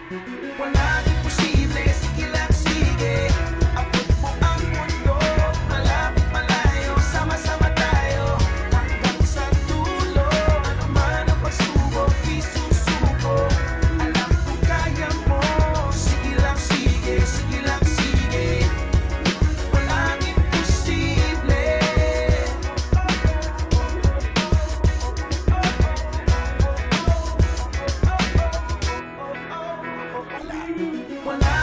Walang imposible, sige lang sige. Abot mo ang mundo, malapit malayo, sama-sama tayo hanggang sa dulo. Ano man ang pagsubok, isusuko. Alam kong kaya mo, sige lang sige, sige lang sige. Walang imposible. Walang